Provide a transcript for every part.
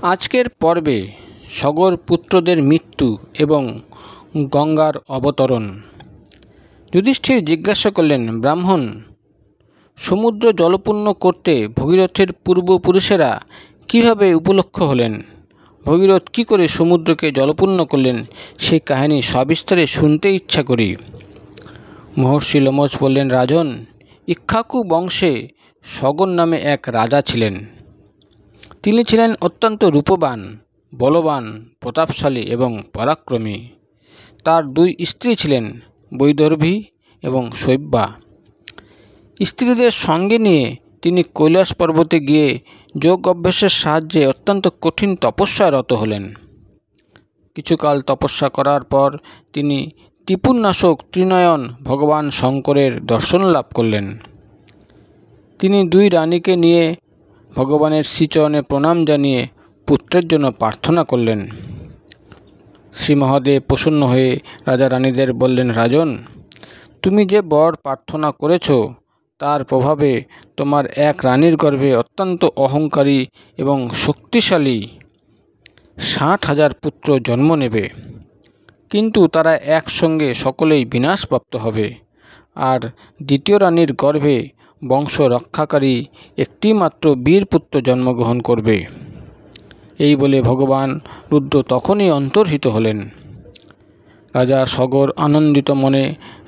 আজকের পর্বে সগর পুত্রদের মৃত্যু এবং গঙ্গার অবতরণ। যুধিষ্ঠির জিজ্ঞাসা করলেন, ব্রাহ্মণ, সমুদ্র জলপূর্ণ করতে ভগীরথের পূর্বপুরুষেরা কীভাবে উপলক্ষ হলেন? ভগীরথ কী করে সমুদ্রকে জলপূর্ণ করলেন সেই কাহিনী সবিস্তারে শুনতে ইচ্ছা করি। মহর্ষি লোমশ বললেন, রাজন, ইক্ষ্বাকু বংশে সগর নামে এক রাজা ছিলেন। তিনি ছিলেন অত্যন্ত রূপবান, বলবান, প্রতাপশালী এবং পরাক্রমী। তার দুই স্ত্রী ছিলেন, বৈদর্ভী এবং শৈব্যা। স্ত্রীদের সঙ্গে নিয়ে তিনি কৈলাস পর্বতে গিয়ে যোগ অভ্যাসের সাহায্যে অত্যন্ত কঠিন তপস্যায় রত হলেন। কিছুকাল তপস্যা করার পর তিনি ত্রিপুরনাশক ত্রিনয়ন ভগবান শঙ্করের দর্শন লাভ করলেন। তিনি দুই রানীকে নিয়ে ভগবানের শ্রীচরণে প্রণাম জানিয়ে পুত্রের জন্য প্রার্থনা করলেন। শ্রী মহাদেব প্রসন্ন হয়ে রাজা রানীদের বললেন, রাজন, তুমি যে বর প্রার্থনা করেছ তার প্রভাবে তোমার এক রানীর গর্ভে অত্যন্ত অহংকারী এবং শক্তিশালী 60,000 পুত্র জন্ম নেবে, কিন্তু তারা একসঙ্গে সকলেই বিনাশপ্রাপ্ত হবে। আর দ্বিতীয় রানীর গর্ভে বংশ রক্ষাকারী একটিমাত্র বীরপুত্র জন্মগ্রহণ করবে। এই বলে ভগবান রুদ্র তখনই অন্তর্হিত হলেন। রাজা সগর আনন্দিত মনে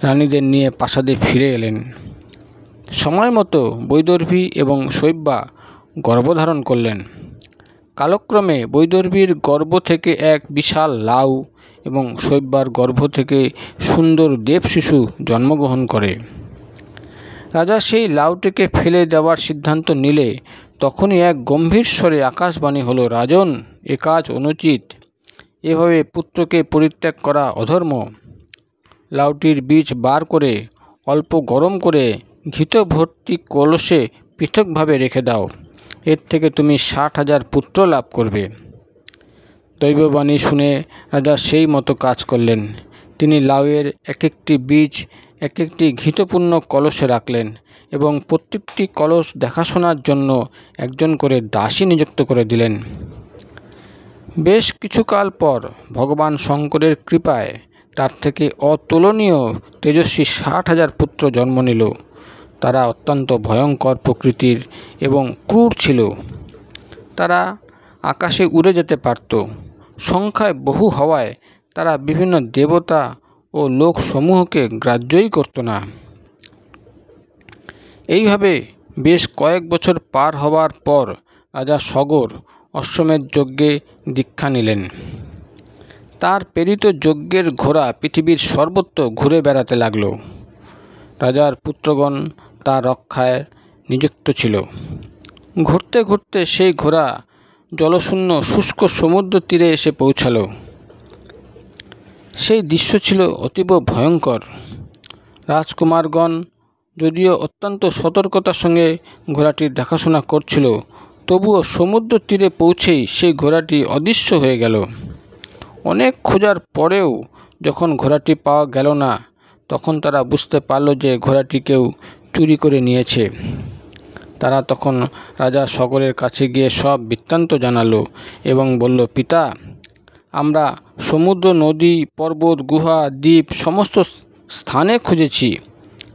রানীদের নিয়ে প্রাসাদে ফিরে এলেন। সময় মতো বৈদর্ভী এবং শৈব্যা গর্ভধারণ করলেন। কালক্রমে বৈদর্ভীর গর্ভ থেকে এক বিশাল লাউ এবং শৈব্যার গর্ভ থেকে সুন্দর দেবশিশু জন্মগ্রহণ করে। রাজা সেই লাউটিকে ফেলে দেওয়ার সিদ্ধান্ত নিলে তখনই এক গম্ভীর স্বরে আকাশবাণী হলো, রাজন, এ কাজ অনুচিত। এভাবে পুত্রকে পরিত্যাগ করা অধর্ম। লাউটির বীজ বার করে অল্প গরম করে ঘৃত ভর্তি কলসে পৃথকভাবে রেখে দাও। এর থেকে তুমি 60,000 পুত্র লাভ করবে। দৈববাণী শুনে রাজা সেই মতো কাজ করলেন। তিনি লাউয়ের এক একটি বীজ এক একটি ঘৃতপূর্ণ কলসে রাখলেন এবং প্রত্যেকটি কলস দেখাশোনার জন্য একজন করে দাসী নিযুক্ত করে দিলেন। বেশ কিছুকাল পর ভগবান শঙ্করের কৃপায় তার থেকে অতুলনীয় তেজস্বী 60,000 পুত্র জন্ম নিল। তারা অত্যন্ত ভয়ঙ্কর প্রকৃতির এবং ক্রূর ছিল। তারা আকাশে উড়ে যেতে পারত। সংখ্যায় বহু হওয়ায় তারা বিভিন্ন দেবতা ও লোকসমূহকে গ্রাহ্যই করত না। এইভাবে বেশ কয়েক বছর পার হওয়ার পর রাজা সগর অশ্বমেধ যজ্ঞে দীক্ষা নিলেন। তার প্রেরিত যজ্ঞের ঘোড়া পৃথিবীর সর্বত্র ঘুরে বেড়াতে লাগল। রাজার পুত্রগণ তার রক্ষায় নিযুক্ত ছিল। ঘুরতে ঘুরতে সেই ঘোড়া জলশূন্য শুষ্ক সমুদ্র তীরে এসে পৌঁছাল। সেই দৃশ্য ছিল অতীব ভয়ঙ্কর। রাজকুমারগণ যদিও অত্যন্ত সতর্কতার সঙ্গে ঘোড়াটির দেখাশোনা করছিল, তবুও সমুদ্র তীরে পৌঁছেই সেই ঘোড়াটি অদৃশ্য হয়ে গেল। অনেক খোঁজার পরেও যখন ঘোড়াটি পাওয়া গেল না, তখন তারা বুঝতে পারল যে ঘোড়াটি কেউ চুরি করে নিয়েছে। তারা তখন রাজা সগরের কাছে গিয়ে সব বৃত্তান্ত জানালো এবং বলল, পিতা, আমরা সমুদ্র, নদী, পর্বত, গুহা, দ্বীপ সমস্ত স্থানে খুঁজেছি,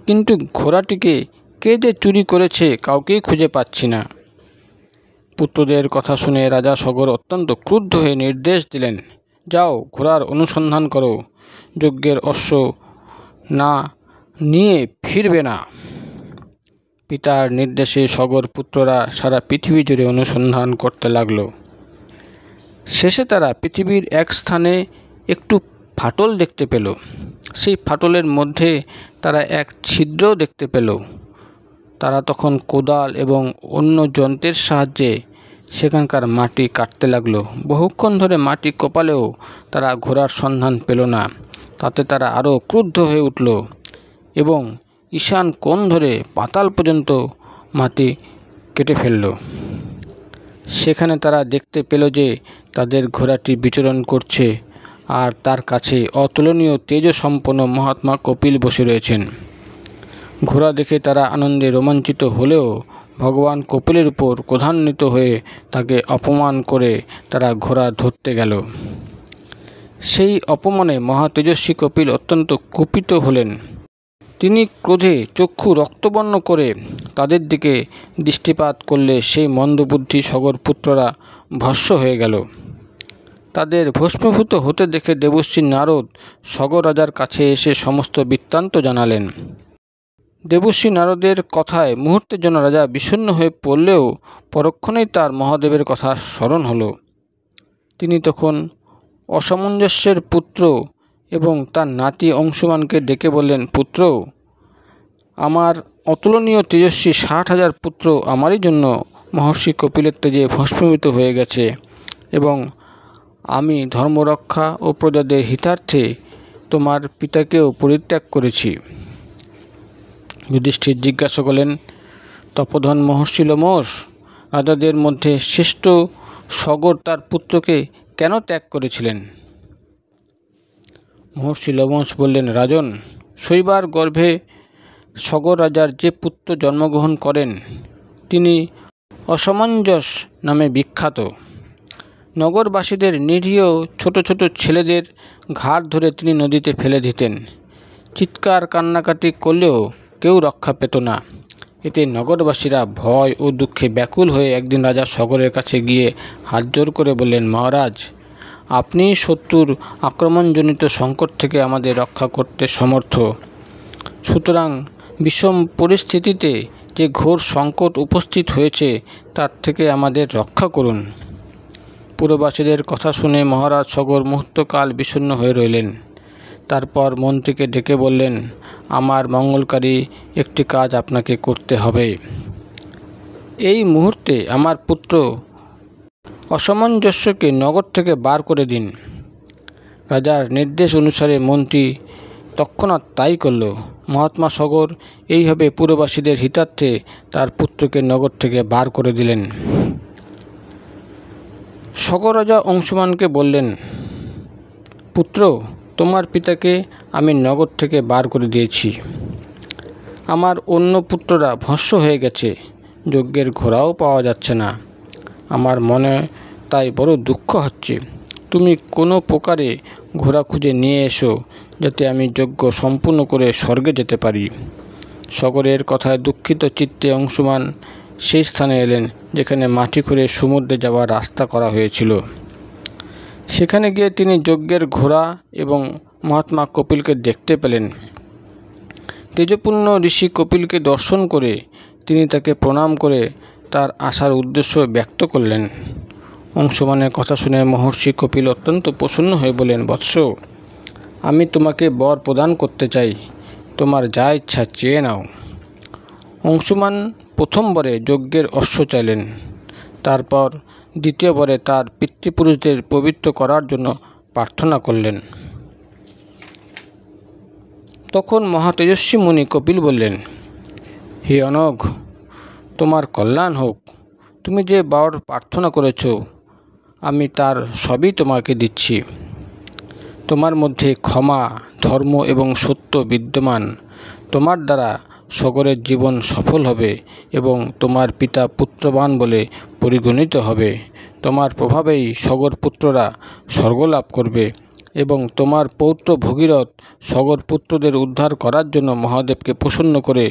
কিন্তু ঘোড়াটিকে কে যে চুরি করেছে কাউকেই খুঁজে পাচ্ছি না। পুত্রদের কথা শুনে রাজা সগর অত্যন্ত ক্রুদ্ধ হয়ে নির্দেশ দিলেন, যাও, ঘোড়ার অনুসন্ধান করো। যজ্ঞের অশ্ব না নিয়ে ফিরবে না। পিতার নির্দেশে সগর পুত্ররা সারা পৃথিবী জুড়ে অনুসন্ধান করতে লাগলো। শেষে তারা পৃথিবীর এক স্থানে একটু ফাটল দেখতে পেল। সেই ফাটলের মধ্যে তারা এক ছিদ্রও দেখতে পেল। তারা তখন কোদাল এবং অন্য যন্ত্রের সাহায্যে সেখানকার মাটি কাটতে লাগলো। বহুক্ষণ ধরে মাটি কোপালেও তারা ঘোড়ার সন্ধান পেল না। তাতে তারা আরও ক্রুদ্ধ হয়ে উঠল এবং ঈশান কোণ ধরে পাতাল পর্যন্ত মাটি কেটে ফেলল। সেখানে তারা দেখতে পেল যে তাদের ঘোড়াটি বিচরণ করছে, আর তার কাছে অতুলনীয় তেজসম্পন্ন মহাত্মা কপিল বসে রয়েছেন। ঘোড়া দেখে তারা আনন্দে রোমাঞ্চিত হলেও ভগবান কপিলের উপর ক্রোধান্বিত হয়ে তাকে অপমান করে তারা ঘোড়া ধরতে গেল। সেই অপমানে মহাতেজস্বী কপিল অত্যন্ত কুপিত হলেন। তিনি ক্রোধে চক্ষু রক্তবর্ণ করে তাদের দিকে দৃষ্টিপাত করলে সেই মন্দবুদ্ধি সগরপুত্ররা ভস্ম হয়ে গেল। তাদের ভস্মীভূত হতে দেখে দেবশ্রী নারদ সগর রাজার কাছে এসে সমস্ত বৃত্তান্ত জানালেন। দেবশ্রী নারদের কথায় মুহূর্তের জন্য রাজা বিষণ্ণ হয়ে পড়লেও পরক্ষণেই তার মহাদেবের কথা স্মরণ হলো। তিনি তখন অসামঞ্জস্যের পুত্র এবং তার নাতি অংশুমানকে ডেকে বললেন, পুত্র, আমার অতুলনীয় তেজস্বী 60,000 পুত্র আমারই জন্য মহর্ষি কপিলের তেজে ভস্মীভূত হয়ে গেছে এবং আমি ধর্মরক্ষা ও প্রজাদের হিতার্থে তোমার পিতাকেও পরিত্যাগ করেছি। যুধিষ্ঠির জিজ্ঞাসা করলেন, তপোধন মহর্ষি লোমশ, রাজাদের মধ্যে শ্রেষ্ঠ সগর তার পুত্রকে কেন ত্যাগ করেছিলেন? মহর্ষি লোমশ বললেন, রাজন, শৈবার গর্ভে সগর রাজার যে পুত্র জন্মগ্রহণ করেন তিনি অসমঞ্জস নামে বিখ্যাত। নগরবাসীদের নিরীহ ছোট ছোট ছেলেদের ঘাড় ধরে তিনি নদীতে ফেলে দিতেন। চিৎকার কান্নাকাটি করলেও কেউ রক্ষা পেত না। এতে নগরবাসীরা ভয় ও দুঃখে ব্যাকুল হয়ে একদিন রাজা সগরের কাছে গিয়ে হাত জোর করে বললেন, মহারাজ, আপনি শত্রুর আক্রমণজনিত সংকট থেকে আমাদের রক্ষা করতে সমর্থ। সুতরাং বিষম পরিস্থিতিতে যে ঘোর সংকট উপস্থিত হয়েছে তার থেকে আমাদের রক্ষা করুন। পুরবাসীদের কথা শুনে মহারাজ সগর মুহূর্তকাল বিষণ্ণ হয়ে রইলেন। তারপর মন্ত্রীকে ডেকে বললেন, আমার মঙ্গলকারী একটি কাজ আপনাকে করতে হবে। এই মুহূর্তে আমার পুত্র অসামঞ্জস্যকে নগর থেকে বার করে দিন। রাজার নির্দেশ অনুসারে মন্ত্রী তৎক্ষণাৎ তাই করল। মহাত্মা সগর এইভাবে পুরবাসীদের হিতার্থে তার পুত্রকে নগর থেকে বার করে দিলেন। সগর রাজা অংশুমানকে বললেন, পুত্র, তোমার পিতাকে আমি নগর থেকে বার করে দিয়েছি। আমার অন্য পুত্ররা ভস্ম হয়ে গেছে, যজ্ঞের ঘোড়াও পাওয়া যাচ্ছে না। আমার মনে তাই বড় দুঃখ হচ্ছে। তুমি কোনো প্রকারে ঘোড়া খুঁজে নিয়ে এসো, যাতে আমি যজ্ঞ সম্পূর্ণ করে স্বর্গে যেতে পারি। সগরের কথায় দুঃখিত চিত্তে অংশুমান সেই স্থানে এলেন যেখানে মাটি খুঁড়ে সমুদ্রে যাওয়ার রাস্তা করা হয়েছিল। সেখানে গিয়ে তিনি যজ্ঞের ঘোড়া এবং মহাত্মা কপিলকে দেখতে পেলেন। তেজপূর্ণ ঋষি কপিলকে দর্শন করে তিনি তাকে প্রণাম করে তার আসার উদ্দেশ্য ব্যক্ত করলেন। অংশুমানের কথা শুনে মহর্ষি কপিল অত্যন্ত প্রসন্ন হয়ে বললেন, বৎস, আমি তোমাকে বর প্রদান করতে চাই, তোমার যা ইচ্ছা চেয়ে নাও। অংশুমান প্রথমবারে যজ্ঞের অশ্ব চাইলেন, তারপর দ্বিতীয়বারে তার পিতৃপুরুষদের পবিত্র করার জন্য প্রার্থনা করলেন। তখন মহাতেজস্বী মুনি কপিল বললেন, হে অনঘ, তোমার কল্যাণ হোক। তুমি যে বর প্রার্থনা করেছ আমি তার সবই তোমাকে দিচ্ছি। তোমার মধ্যে ক্ষমা, ধর্ম এবং সত্য বিদ্যমান। তোমার দ্বারা সগরের জীবন সফল হবে এবং তোমার পিতা পুত্রবান বলে পরিগণিত হবে। তোমার প্রভাবেই সগর পুত্ররা স্বর্গলাভ করবে এবং তোমার পৌত্র ভগীরথ সগর পুত্রদের উদ্ধার করার জন্য মহাদেবকে প্রসন্ন করে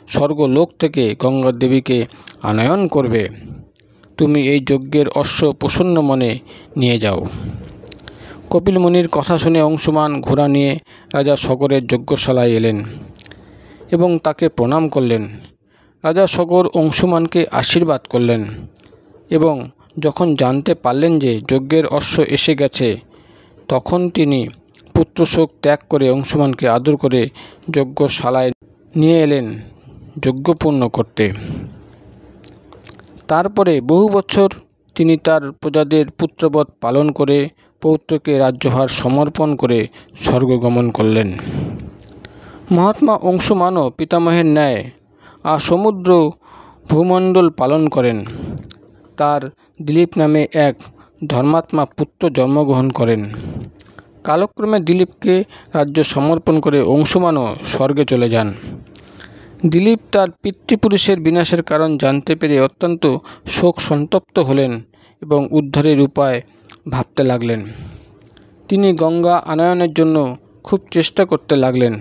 স্বর্গলোক থেকে গঙ্গা দেবীকে আনয়ন করবে। তুমি এই যজ্ঞের অশ্ব প্রসন্ন মনে নিয়ে যাও। কপিল মুনির কথা শুনে অংশুমান ঘোড়া নিয়ে রাজা সগরের যজ্ঞশালায় এলেন এবং তাকে প্রণাম করলেন। রাজা সগর অংশুমানকে আশীর্বাদ করলেন এবং যখন জানতে পারলেন যে যজ্ঞের অশ্ব এসে গেছে, তখন তিনি পুত্রশোক ত্যাগ করে অংশুমানকে আদর করে যজ্ঞশালায় নিয়ে এলেন যজ্ঞ পূর্ণ করতে। তারপরে বহু বছর তিনি তার প্রজাদের পুত্রবৎ পালন করে পৌত্রকে রাজ্যভার সমর্পণ করে স্বর্গগমন করলেন। মহাত্মা অংশুমানও পিতামহের ন্যায় সমুদ্র ভূমণ্ডল পালন করেন। তার দিলীপ নামে এক ধর্মাত্মা পুত্র জন্মগ্রহণ করেন। কালক্রমে দিলীপকে রাজ্য সমর্পণ করে অংশুমানও স্বর্গে চলে যান। দিলীপ তার পিতৃপুরুষের বিনাশের কারণ জানতে পেরে অত্যন্ত শোক সন্তপ্ত হলেন এবং উদ্ধারের উপায় ভাবতে লাগলেন। তিনি গঙ্গা আনয়নের জন্য খুব চেষ্টা করতে লাগলেন।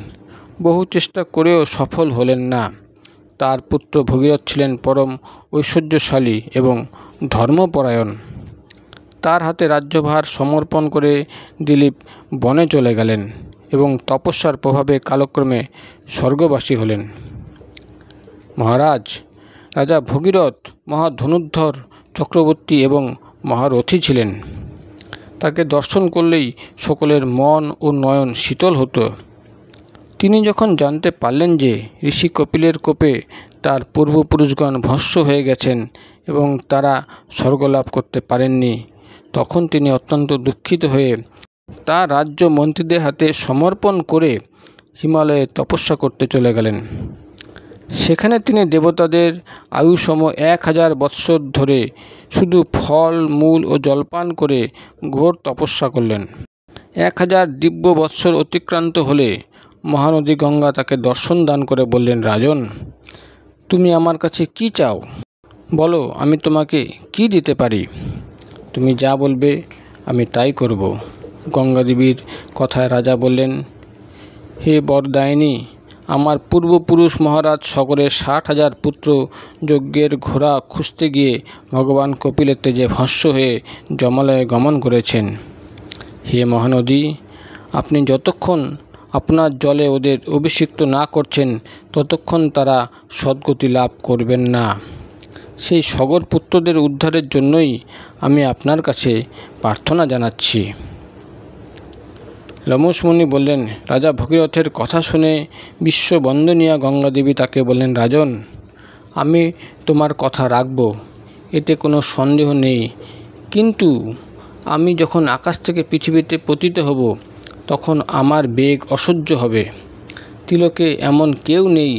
বহু চেষ্টা করেও সফল হলেন না। তার পুত্র ভগীরথ ছিলেন পরম ঐশ্বর্যশালী এবং ধর্মপরায়ণ। তার হাতে রাজ্যভার সমর্পণ করে দিলীপ বনে চলে গেলেন এবং তপস্যার প্রভাবে কালক্রমে স্বর্গবাসী হলেন। মহারাজ, রাজা ভগীরথ মহাধনুর্ধর চক্রবর্তী এবং মহারথী ছিলেন। তাকে দর্শন করলেই সকলের মন ও নয়ন শীতল হতো। তিনি যখন জানতে পারলেন যে ঋষি কপিলের কোপে তার পূর্বপুরুষগণ ভস্ম হয়ে গেছেন এবং তারা স্বর্গলাভ করতে পারেননি, তখন তিনি অত্যন্ত দুঃখিত হয়ে তার রাজ্য মন্ত্রীদের হাতে সমর্পণ করে হিমালয়ে তপস্যা করতে চলে গেলেন। সেখানে তিনি দেবতাদের আয়ুসম 1000 বৎসর ধরে শুধু ফল মূল ও জলপান করে ঘোর তপস্যা করলেন। 1000 দিব্য বৎসর অতিক্রান্ত হলে মহানদী গঙ্গা তাকে দর্শন দান করে বললেন, রাজন, তুমি আমার কাছে কি চাও? বলো, আমি তোমাকে কি দিতে পারি? তুমি যা বলবে আমি তাই করব। গঙ্গা দেবীর কথায় রাজা বললেন, হে বরদায়িনী, আমার পূর্বপুরুষ মহারাজ সগরের 60,000 পুত্র যজ্ঞের ঘোড়া খুঁজতে গিয়ে ভগবান কপিলের তেজে ভস্ম হয়ে যমালয়ে গমন করেছেন। হে মহানদী, আপনি যতক্ষণ আপনার জলে ওদের অভিষিক্ত না করছেন ততক্ষণ তারা সদ্গতি লাভ করবেন না। সেই সগর পুত্রদের উদ্ধারের জন্যই আমি আপনার কাছে প্রার্থনা জানাচ্ছি। লোমশ মুনি বললেন, রাজা ভগীরথের কথা শুনে বিশ্ববন্দনীয়া গঙ্গাদেবী তাকে বললেন, রাজন, আমি তোমার কথা রাখব, এতে কোনো সন্দেহ নেই। কিন্তু আমি যখন আকাশ থেকে পৃথিবীতে পতিত হব তখন আমার বেগ অসহ্য হবে। তিলকে এমন কেউ নেই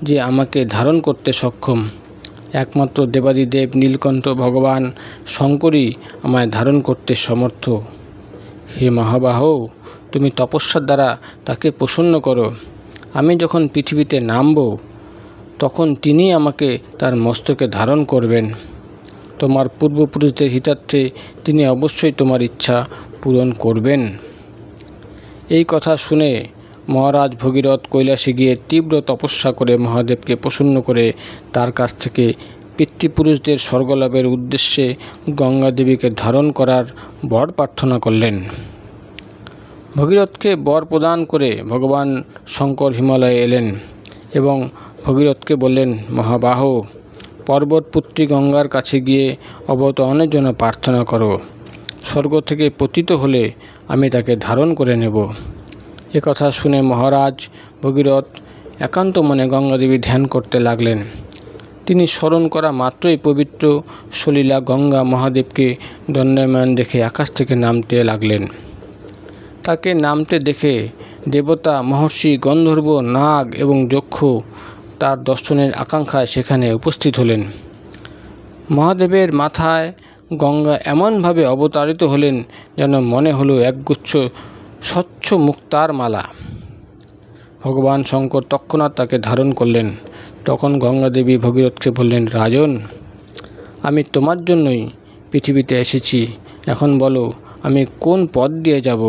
যে আমাকে ধারণ করতে সক্ষম। একমাত্র দেবাদিদেব নীলকণ্ঠ ভগবান শঙ্করই আমায় ধারণ করতে সমর্থ। হে মহাবাহ, তুমি তপস্যার দ্বারা তাকে প্রসন্ন করো। আমি যখন পৃথিবীতে নামব তখন তিনি আমাকে তার মস্তকে ধারণ করবেন। তোমার পূর্বপুরুষদের হিতার্থে তিনি অবশ্যই তোমার ইচ্ছা পূরণ করবেন। এই কথা শুনে মহারাজ ভগীরথ কৈলাসে গিয়ে তীব্র তপস্যা করে মহাদেবকে প্রসন্ন করে তার কাছ থেকে পিতৃপুরুষদের স্বর্গলাভের উদ্দেশ্যে গঙ্গা দেবীকে ধারণ করার বর প্রার্থনা করলেন। ভগীরথকে বর প্রদান করে ভগবান শঙ্কর হিমালয়ে এলেন এবং ভগীরথকে বললেন, মহাবাহ, পর্বতপুত্রী গঙ্গার কাছে গিয়ে অবতরণের জন্য প্রার্থনা করো। স্বর্গ থেকে পতিত হলে আমি তাকে ধারণ করে নেব। একথা শুনে মহারাজ ভগীরথ একান্ত মনে গঙ্গাদেবী ধ্যান করতে লাগলেন। তিনি স্মরণ করা মাত্রই পবিত্র সলীলা গঙ্গা মহাদেবকে দণ্ডায়মান দেখে আকাশ থেকে নামতে লাগলেন। তাকে নামতে দেখে দেবতা, মহর্ষি, গন্ধর্ব, নাগ এবং যক্ষ তার দর্শনের আকাঙ্ক্ষায় সেখানে উপস্থিত হলেন। মহাদেবের মাথায় গঙ্গা এমনভাবে অবতারিত হলেন যেন মনে হলো একগুচ্ছ স্বচ্ছ মুক্তার মালা। ভগবান শঙ্কর তৎক্ষণাৎ তাকে ধারণ করলেন। তখন গঙ্গা দেবী ভগীরথকে বললেন, রাজন, আমি তোমার জন্যই পৃথিবীতে এসেছি। এখন বলো, আমি কোন পথ দিয়ে যাব?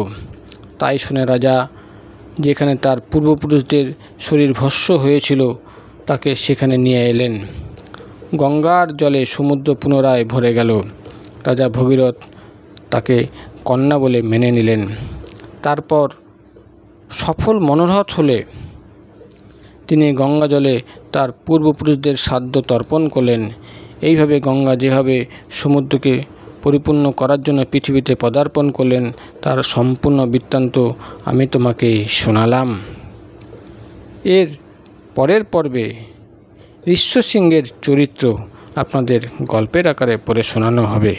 তাই শুনে রাজা যেখানে তার পূর্বপুরুষদের শরীর ভস্ম হয়েছিল তাকে সেখানে নিয়ে এলেন। গঙ্গার জলে সমুদ্র পুনরায় ভরে গেল। রাজা ভগীরথ তাকে কন্যা বলে মেনে নিলেন। তারপর সফল মনোরথ হলে তিনি গঙ্গা জলে তার পূর্বপুরুষদের শ্রাদ্ধ তর্পণ করলেন। এইভাবে গঙ্গা যেভাবে সমুদ্রকে পরিপূর্ণ করার জন্য পৃথিবীতে পদার্পণ করলেন তার সম্পূর্ণ বৃত্তান্ত আমি তোমাকে শোনালাম। এর পরের পর্বে ঋষ্যশৃঙ্গের চরিত্র আপনাদের গল্পের আকারে পড়ে শোনানো হবে।